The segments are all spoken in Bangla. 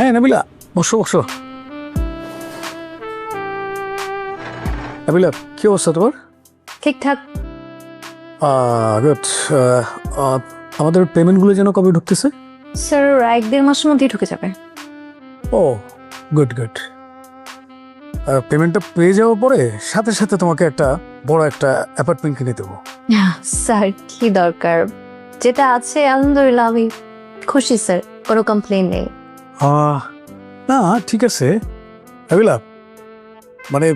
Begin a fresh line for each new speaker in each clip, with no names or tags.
হ্যাঁ নাবিলা, বসো বসো। নাবিলা, কি অবস্থা তোমার?
ঠিকঠাক।
গুড। আমাদের পেমেন্টগুলো যেন কবে ঢুকতেছে?
স্যার 1-1.5 মাসের মধ্যেই ঢুকে যাবে।
ও গুড গুড। পেমেন্টটা পেয়ে যাওয়ার পরে সাথে সাথে তোমাকে একটা বড় একটা অ্যাপার্টমেন্ট কিনে দেবো।
স্যার কি দরকার, যেটা আছে আলহামদুলিল্লাহ আমি খুশি স্যার, কোনো কমপ্লেন নেই।
না ঠিক আছে নাবিলা, মানে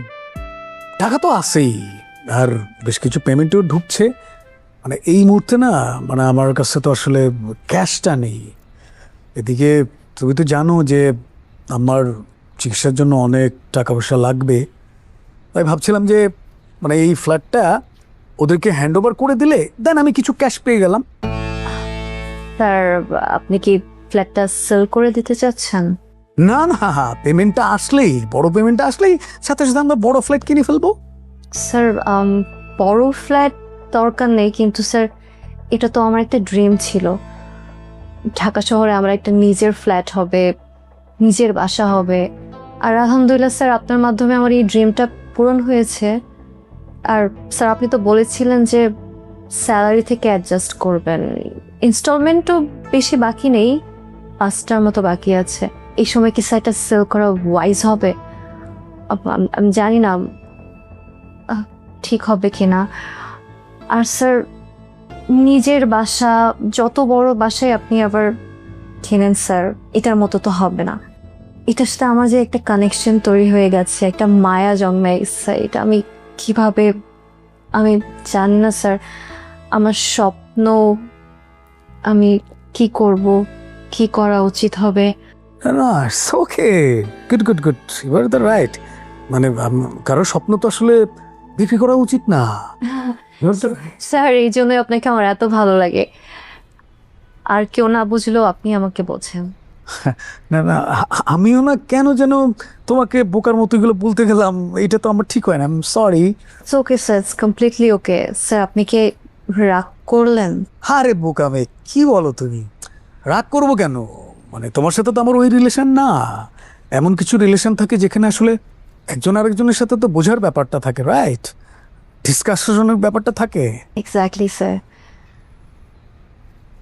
টাকা তো আছেই, আর বেশ কিছু পেমেন্টও ঢুকছে। মানে এই মুহূর্তে না, মানে আমার কাছে তো আসলে ক্যাশটা নেই। এদিকে তুমি তো জানো যে আমার চিকিৎসার জন্য অনেক টাকা পয়সা লাগবে। তাই ভাবছিলাম যে মানে এই ফ্ল্যাটটা ওদেরকে হ্যান্ড ওভার করে দিলে দেন আমি কিছু ক্যাশ পেয়ে গেলাম।
স্যার আপনি কি ফ্ল্যাটটা সেল করে দিতে চাচ্ছেন?
না না, পেমেন্টটা আসলেই, বড় পেমেন্টটা আসলেই সাথে সাথে আমরা বড় ফ্ল্যাট কিনে ফেলবো।
স্যার বড় ফ্ল্যাট দরকার নেই, কিন্তু স্যার এটা তো আমার একটা ড্রিম ছিল। ঢাকা শহরে আমার একটা নিজের ফ্ল্যাট হবে, নিজের বাসা হবে। আর আলহামদুলিল্লাহ স্যার আপনার মাধ্যমে আমার এই ড্রিমটা পূরণ হয়েছে। আর স্যার আপনি তো বলেছিলেন যে স্যালারি থেকে অ্যাডজাস্ট করবেন। ইনস্টলমেন্টও বেশি বাকি নেই, 5টার মতো বাকি আছে। এই সময় কি স্যারটা সেল করা ওয়াইজ হবে? আমি জানি না ঠিক হবে কিনা। আর স্যার নিজের বাসা, যত বড় বাসায় আপনি আবার কিনেন স্যার, এটার মতো তো হবে না। এটার সাথে আমার যে একটা কানেকশন তৈরি হয়ে গেছে, একটা মায়া জন্মে গেছে, এটা আমি কিভাবে, আমি জানি না স্যার। আমার স্বপ্ন, আমি কি করব, কি করা উচিত হবে।
না okay, good good good, you are the right. মানে কারোর স্বপ্ন তো আসলে বিক্রি করা উচিত না।
স্যার এই জন্যই আপনাকে আমার এত ভালো লাগে। আর কেউ না বুঝলেও আপনি আমাকে বোঝেন।
না না, আমিও না কেন যেন তোমাকে বোকার মতো এগুলো বলতে গেলাম, এটা তো আমার ঠিক হয় না। I am sorry.
It's okay sir, it's completely okay. Sir আপনি কি রাগ করলেন?
আরে বোকা মেয়ে, কি বলো তুমি? রাগ করবো কেন? মানে তোমার সাথে তো আমার ওই রিলেশন না। এমন কিছু রিলেশন থাকে যেখানে আসলে একজন আরেকজনের সাথে তো বোঝার ব্যাপারটা থাকে, রাইট? ডিসকাশনের ব্যাপারটা থাকে।
Exactly sir.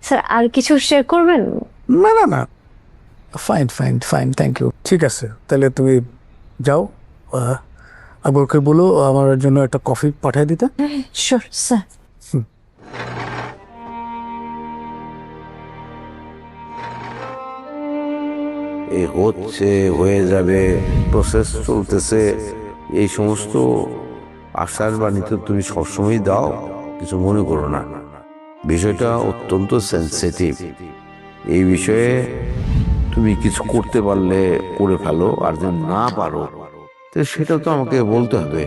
স্যার আর কিছু শেয়ার করবেন?
না না না, fine fine fine, thank you. ঠিক আছে, তাহলে তুমি যাও, আকবরকে বলো আমার জন্য একটা কফি পাঠিয়ে দিতে।
Sure sir.
এই হচ্ছে, হয়ে যাবে, প্রসেস চলতেছে, এই সমস্ত আশ্বাস বাণী তো তুমি সবসময় দাও, কিছু মনে করো না। বিষয়টা অত্যন্ত সেন্সিটিভ। এই বিষয়ে তুমি কিছু করতে পারলে করে ফেলো, আর যদি না পারো তো সেটা তো আমাকে বলতে হবে।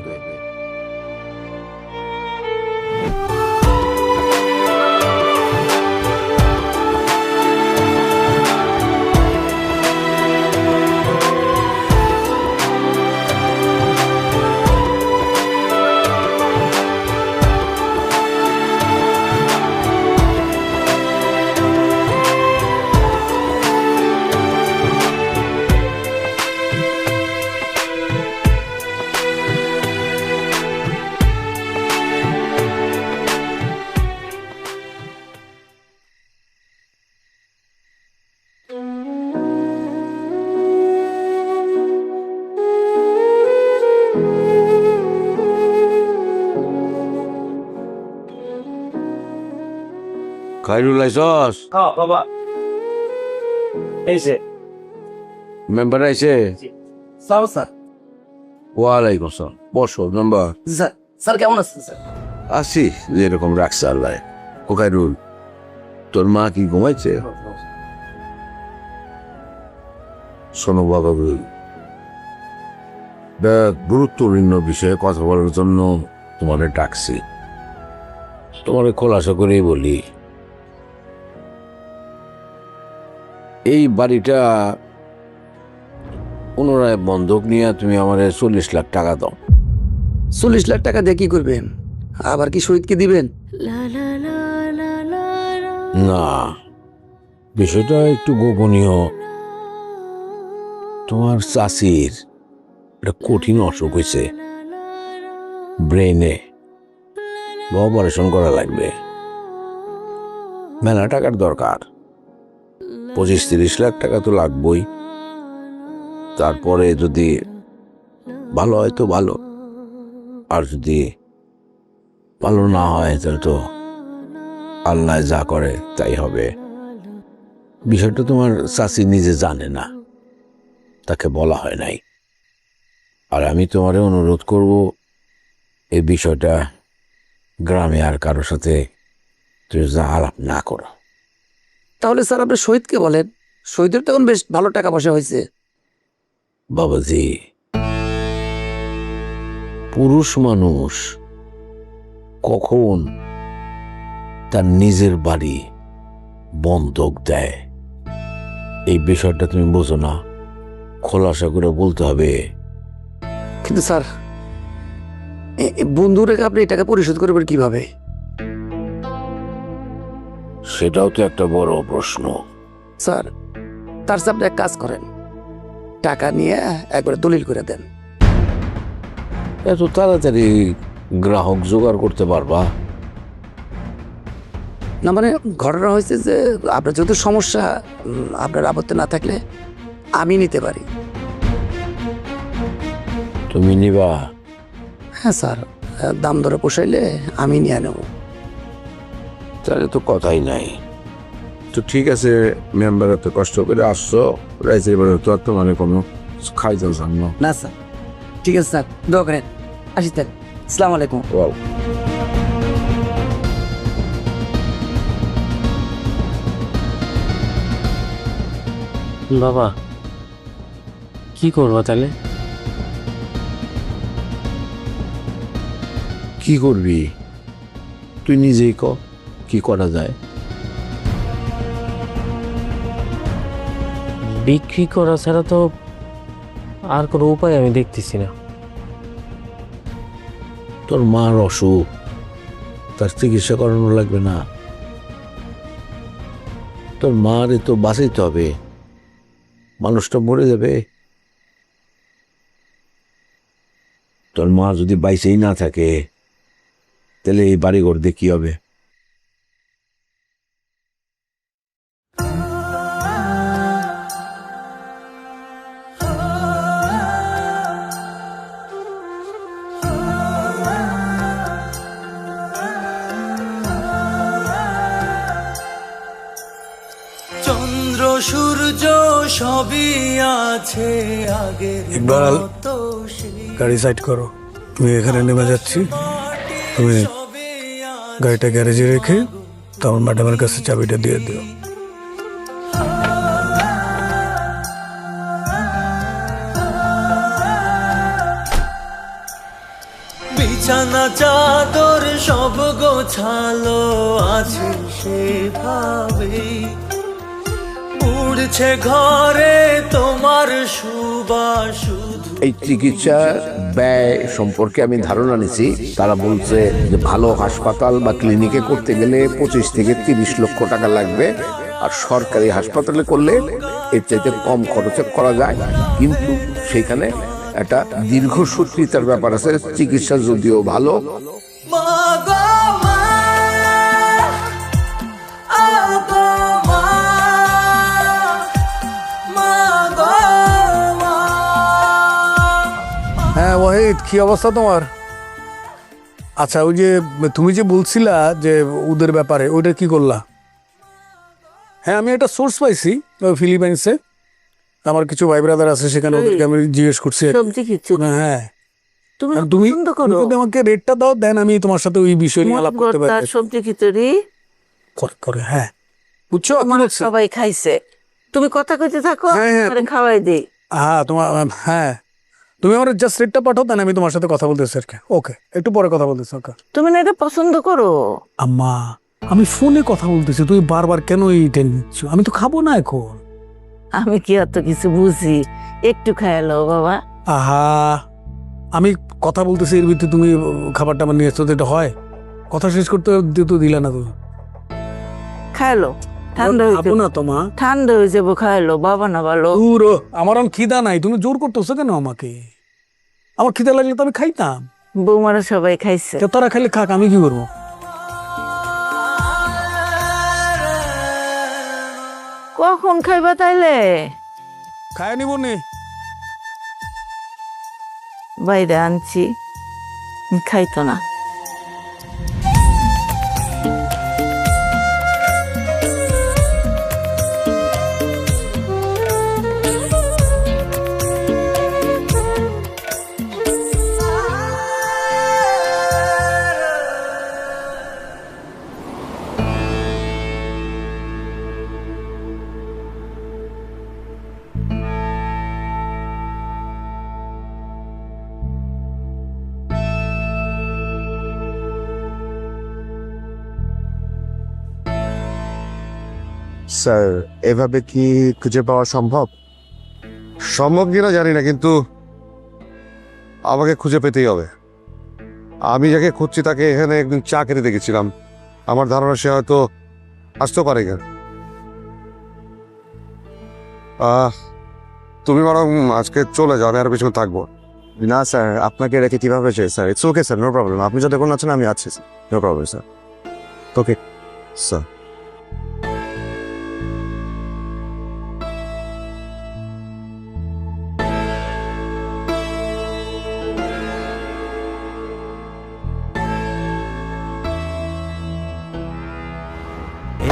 খাইরুল আইসস?
বাবা এই যে
মেম্বার আইছে?
Sao sir.
ওয়ালাইকুম আসসালাম, বসো মেম্বার।
স্যার কেমন আছেন স্যার?
আসি যেরকম রাখছে আল্লাহ। ও খাইরুল, তোর মা কি ঘুমাইছে? শোনো বাবা, গুরুত্বপূর্ণ বিষয়ে কথা বলার জন্য তোমাদের ডাকছি। তোমার খোলাসা করেই বলি, এই বাড়িটা পুনরায় বন্ধক নিয়ে তুমি আমার 40 লাখ টাকা দাও।
40 লাখ টাকা দিয়ে কি করবেন? আবার কি শহীদকে দিবেন?
না, বিষয়টা একটু গোপনীয়। তোমার চাষির একটা কঠিন অসুখ হয়েছে, ব্রেনে অপারেশন করা লাগবে, মেলা টাকার দরকার, 25-30 লাখ টাকা তো লাগবেই। তারপরে যদি ভালো হয় তো ভালো, আর যদি ভালো না হয় তাহলে তো আল্লাহ যা করে তাই হবে। বিষয়টা তোমার চাচি নিজে জানে না, তাকে বলা হয় নাই। আর আমি তোমারে অনুরোধ করব এই বিষয়টা গ্রামে আর কারোর সাথে তুমি যা আলাপ না করো।
তাহলে স্যার আপনি শহীদকে বলেন, শহীদের তখন বেশ ভালো টাকা পয়সা হয়েছে।
বাবাজি, পুরুষ মানুষ কখন তার নিজের বাড়ি বন্ধক দেয় এই বিষয়টা তুমি বোঝো না, খোলাসা করে বলতে হবে।
কিন্তু স্যার বন্ধু রেখে আপনি এই টাকা পরিশোধ করবেন কিভাবে?
সেটাও তো একটা বড় প্রশ্ন।
স্যার তার চেয়ে আপনি এক কাজ করেন, টাকা নিয়ে একবারে দলিল করে দেন।
এত তাড়াতাড়ি গ্রাহক জোগাড় করতে পারবা?
না মানে ঘটনা হয়েছে যে আপনার যেহেতু সমস্যা, আপনার আপত্তি না থাকলে আমি নিতে পারি।
তুমি নিবা?
হ্যাঁ স্যার, দাম দরে পোষাইলে আমি নিয়ে নেব।
তাহলে তো কথাই নাই। তো ঠিক আছে, মেম্বার এত কষ্ট করে আসছো, রাইজের বেড়ে তো আর তোমার কোনো খাইতে জানো
না স্যার, ঠিক আছে স্যার, দোয়া করেন। আসি স্যার, আসসালামু আলাইকুম।
ওয়াও।
বাবা কি করবো তাহলে?
কি করবি তুই নিজেই ক, কি করা যায়?
বিক্রি করা ছাড়া তো আর কোনো উপায় আমি দেখতেছি না।
তোর মার অসুখ, তার চিকিৎসা করানো লাগবে না? তোর মার তো বাঁচাইতে হবে, মানুষটা মরে যাবে। তোর মা যদি বাইসেই না থাকে তাহলে এই বাড়িঘর দিয়ে কি হবে?
চন্দ্র সূর্য সবই আছে আগের
ইকবাল,
মতো সেই
গাড়ি সাইড করো, তুমি এখানে নেমে যাচ্ছি। তুমি গাড়িটা গ্যারেজে রেখে তোমার ম্যাডামের কাছে চাবিটা দিয়ে দিও।
বিছানা চাদর সব গোছালো আছে সেভাবেই, উড়ছে ঘরে তোমার সুবাস শুধু।
এই চিকিৎসা ব্যয় সম্পর্কে আমি ধারণা নিছি। তারা বলছে যে ভালো হাসপাতাল বা ক্লিনিকে করতে গেলে 25-30 লক্ষ টাকা লাগবে, আর সরকারি হাসপাতালে করলে এর চাইতে কম খরচে করা যায়। কিন্তু সেখানে একটা দীর্ঘসূত্রিতার ব্যাপার আছে। চিকিৎসা যদিও ভালো,
মা গো মা, আ গো মা, মা গো মা।
হ্যাঁ ওয়াহিদ, কি অবস্থা তোমার? আচ্ছা, ওই যে তুমি যে বলছিলা যে ওদের ব্যাপারে, ওইটা কি করলা? হ্যাঁ, আমি একটা সোর্স পাইছি ওই ফিলিপাইন্সে, আমার কিছু ভাই ব্রাদার আছে সেখানে, ওদেরকে আমি জিজ্ঞেস করছি।
সবজি কিছু
হ্যাঁ,
তুমি
আর তুমি
পছন্দ
তুমি
করো
যদি আমাকে রেটটা দাও, দেন আমি তোমার সাথে ওই বিষয় নিয়ে আলাপ করতে
ভর্তা,
পারি।
সবজি খিচুড়ি
করে হ্যাঁ, বুঝছো? কি
আমার
বলছো?
সবাই খাইছে, তুমি কথা কইতে থাকো,
হ্যাঁ, হ্যাঁ,
আরে খাওয়াই দেই।
হ্যাঁ তোমার, হ্যাঁ তুমি আমার জাস্ট রেটটা পাঠাও, দেন আমি তোমার সাথে কথা বলতেছি আর কি। ওকে, একটু পরে কথা বলতেছি। ওকে
তুমি না এটা পছন্দ করো?
আম্মা, আমি ফোনে কথা বলতেছি, তুই বারবার কেন এই টেনছো? আমি তো খাবো না এখন।
আমি কি অত কিছু বুঝি, একটু খাইলো বাবা।
আহা, আমি কথা বলতেছি, এর ভিতরে তুমি খাবারটা আমার নিয়ে এসছো, তো এটা হয়? কথা শেষ করতে তো দিলা না তুমি।
খাইলো, ঠান্ডা হয়ে
খাবো না তো মা।
ঠান্ডা হয়ে যাবো, খাইলো বাবা না ভালো।
পুরো আমার আর খিদা নাই, তুমি জোর করতেছো কেন আমাকে? আমার খিদা লাগলে তো আমি খাইতাম।
বৌমারা সবাই খাইছে।
কেউ তারা খাইলে খাক, আমি কি করবো?
কখন খাইবা তাইলে?
খায় নিব নে।
বাইরে আনছি, খাইতো না।
স্যার এভাবে কি খুঁজে পাওয়া সম্ভব? সম্ভব কিনা জানি না, কিন্তু আমাকে খুঁজে পেতেই হবে। আমি যাকে খুঁজছি তাকে এখানে একদিন চা খেতে দেখেছিলাম। আমার ধারণা সে হয়তো আসতেও পারে কেন। তুমি বরং আজকে চলে যাও, আমি আর পিছনে থাকবো
না স্যার, আপনাকে রেখে কিভাবে চাই sir? It's okay sir, no problem. আপনি যতক্ষণ আছেন আমি আছি, no problem sir. Okay sir.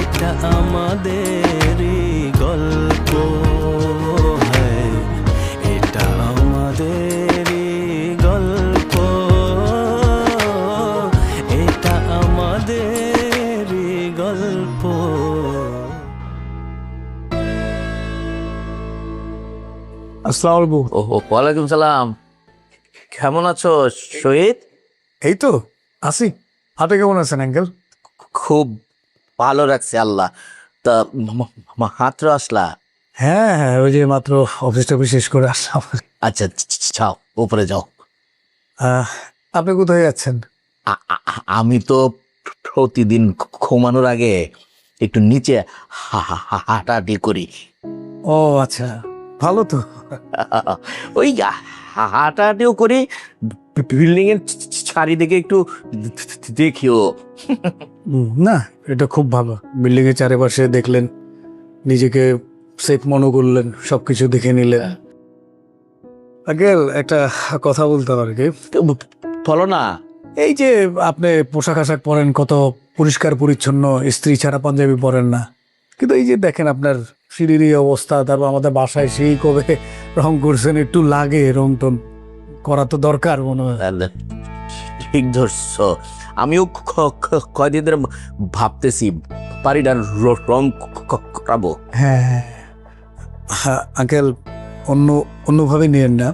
এটা আমাদেরই গল্প, হ্যাঁ এটা আমাদেরই গল্প, এটা আমাদেরই গল্প।
আসসালামু আলাইকুম।
ওহো, ওয়ালাইকুম সালাম। কেমন আছো শহীদ?
এই তো আসি। হাতে কেমন আছেন আঙ্কেল?
খুব ভালো রাখছে আল্লাহ। তা মাত্র আসলা?
হ্যাঁ হ্যাঁ, ওই যে মাত্র অফিস টফিস শেষ করে আসলাম।
আচ্ছা যাও, উপরে যাও।
আপনি কোথায় যাচ্ছেন?
আমি তো প্রতিদিন ঘুমানোর আগে একটু নিচে হাঁটাহাঁটি করি।
ও আচ্ছা, ভালো তো।
ওই হাঁটাহাঁটিও করি, বিল্ডিং এর চারিদিকে একটু দেখিও।
না, এটা খুব ভালো। বিল্ডিং এর চারিপাশে দেখলেন, নিজেকে সেফ মনে করলেন, সবকিছু দেখে নিলেন। আঙ্কেল একটা কথা বলতে পারি কি?
বলো না।
এই যে আপনি পোশাক আশাক পরেন, কত পরিষ্কার পরিচ্ছন্ন, স্ত্রী ছাড়া পাঞ্জাবি পরেন না, কিন্তু এই যে দেখেন আপনার সিঁড়ির এই অবস্থা, তারপর আমাদের বাসায় সেই কবে রং করছেন, একটু লাগে রং টং করা তো দরকার মনে হয়।
ঠিক ধরছ। আমিও কয়দিন ধরে ভাবতেছি বাড়িটার রং করাবো।
হ্যাঁ আঙ্কেল, অন্যভাবে নিয়েন না।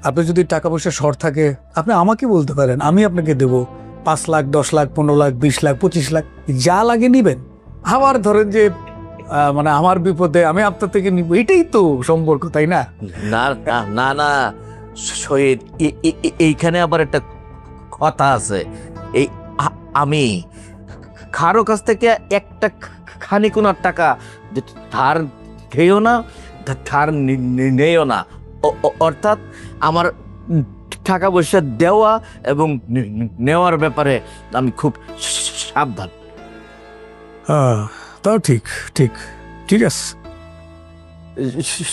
আপনি যদি টাকা পয়সা শর্ট থাকে আপনি আমাকে বলতে পারেন, আমি আপনাকে দেবো 5 লাখ 10 লাখ 15 লাখ 20 লাখ 25 লাখ যা লাগে নিবেন। আবার ধরেন যে মানে আমার বিপদে আমি আপনার থেকে নিব, এটাই তো সম্পর্ক, তাই না?
না না না না শহীদ, এইখানে আবার একটা কথা আছে। এই আমি কারো কাছ থেকে একটা খানিকুনার টাকা ধার খেয়েও না, ধার নেও না। অর্থাৎ আমার টাকা পয়সা দেওয়া এবং নেওয়ার ব্যাপারে আমি খুব সাবধান।
তাও ঠিক ঠিক ঠিক আছে।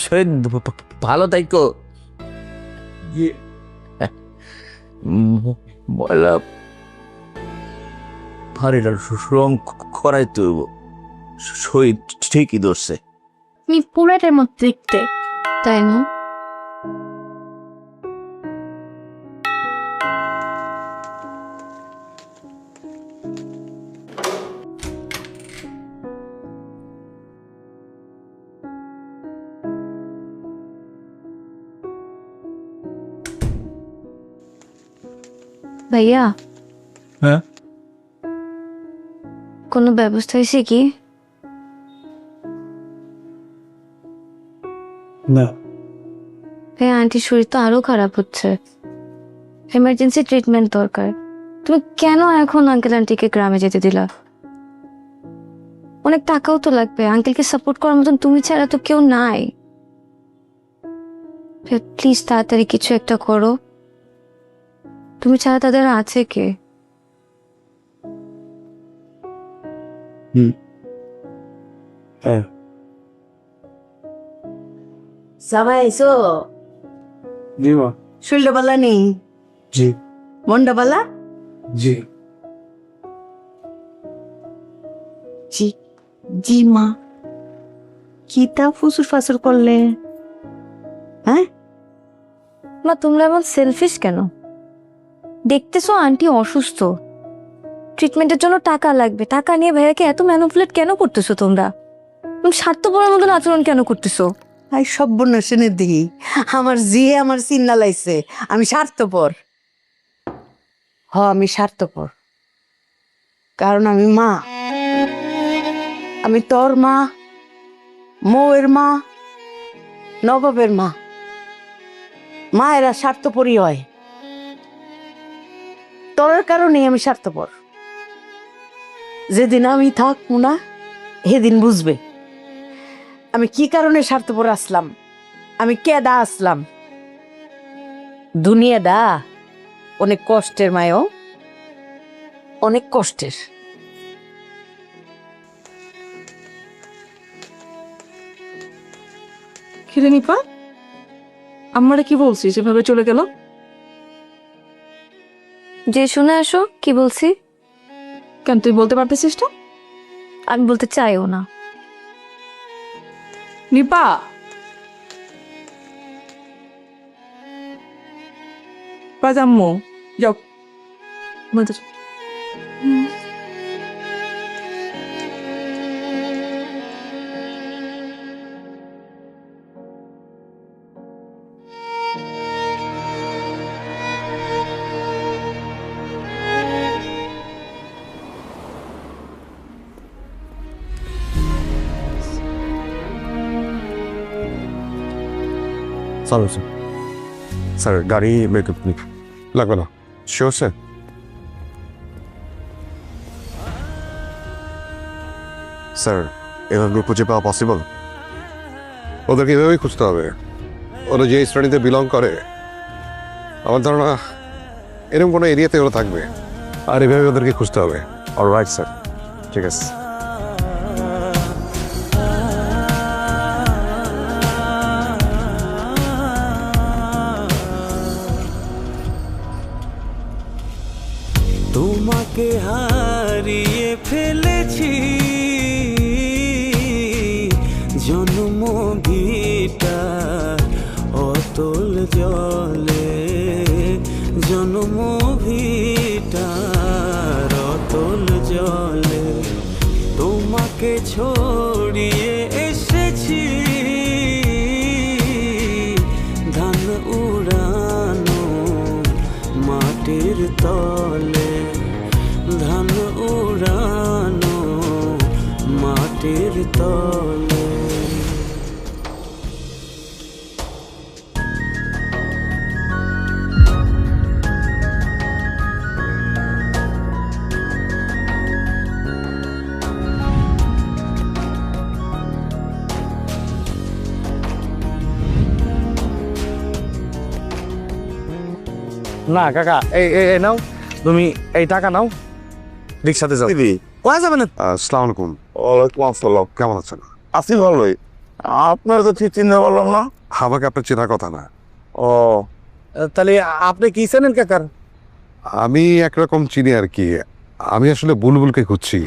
শহীদ ভালো থাইকো। ময়লা বাড়িটার রং করাইতে হইব। শহীদ ঠিকই ধরছে।
তুমি পুরাটার মতো দেখতে, তাই না? ভাইয়া,
হ্যাঁ
কোনো ব্যবস্থা হয়েছে কি?
না,
ভাইয়া আন্টির শরীর তো আরো খারাপ হচ্ছে, এমার্জেন্সি ট্রিটমেন্ট দরকার। তুমি কেন এখন আঙ্কেল আন্টিকে গ্রামে যেতে দিলা? অনেক টাকাও তো লাগবে, আঙ্কেলকে সাপোর্ট করার মতন তুমি ছাড়া তো কেউ নাই। প্লিজ তাড়াতাড়ি কিছু একটা করো, তুমি ছাড়া তাদের আছে কে?
জামাই আইসো?
জি মা।
শরীরটা বালা নেই?
জি
মনটা বালা?
জি।
জি জি মা। কি তা ফুসুর ফাসুর করলে? হ্যাঁ
মা তোমরা এমন সেলফিশ কেন? দেখতেছো আন্টি অসুস্থ, ট্রিটমেন্টের জন্য টাকা লাগবে, টাকা নিয়ে ভাইয়াকে এত ম্যানুপুলেট কেন করতেছো তোমরা? তুমি স্বার্থপরের মতন আচরণ কেন করতেছো?
আই সব বন্যাসনের দিহি আমার জিয়ে আমার চিন্না লাইছে আমি স্বার্থপর। আমি স্বার্থপর কারণ আমি মা, আমি তোর মা, মৌয়ের মা, নবাবের মা। মায়েরা স্বার্থপরই হয়, তোর কারণেই আমি স্বার্থপর। যেদিন আমি থাকবো না সেদিন বুঝবে আমি কি কারণে স্বার্থপর আসলাম, আমি কেডা আসলাম। দুনিয়াটা অনেক কষ্টের মায়ও, অনেক কষ্টের।
কিরে নিপা, আমারে কি বলছিস এভাবে চলে গেল?
যে শুনে আসো কি বলছি।
কেন তুই বলতে পারতেছিস না?
আমি বলতে চাইও না।
নিপা, পাজাম্মু যাও বলতে চাও।
স্যার স্যার গাড়ি ব্রেকআপ
লাগবে না। Sure sir?
স্যার এবার গ্রুপ খুঁজে পাওয়া পসিবল?
ওদেরকে এভাবেই খুঁজতে হবে। ওরা যে শ্রেণীতে বিলং করে আমার ধারণা এরকম কোনো এরিয়াতে ওরা থাকবে, আর এভাবে ওদেরকে খুঁজতে হবে।
অলরাইট স্যার, ঠিক আছে।
তোমাকে হারিয়ে ফেলেছি জন্ম ভিটা অতল জলে, জন্ম ভিটার অতল জলে তোমাকে ছড়িয়ে এসেছি ধান উড়ানো মাটির তলে, ধান উড়ানো মাটির তলে।
না কাকা, এই এই নাও, তুমি এই টাকা নাও, রিক্সাতে যাও। কোথায় যাবেন? আসসালামু আলাইকুম।
ওয়ালাইকুম আসসালাম। কেমন আছেন?
আছি ভালোই। আপনার তো ঠিক চিন্তা করলাম না।
আমাকে আপনার চেনার কথা না।
ও তাহলে আপনি কি জানেন কাকার?
আমি একরকম চিনি আর কি। আমি আসলে বুলবুলকে খুঁজছি।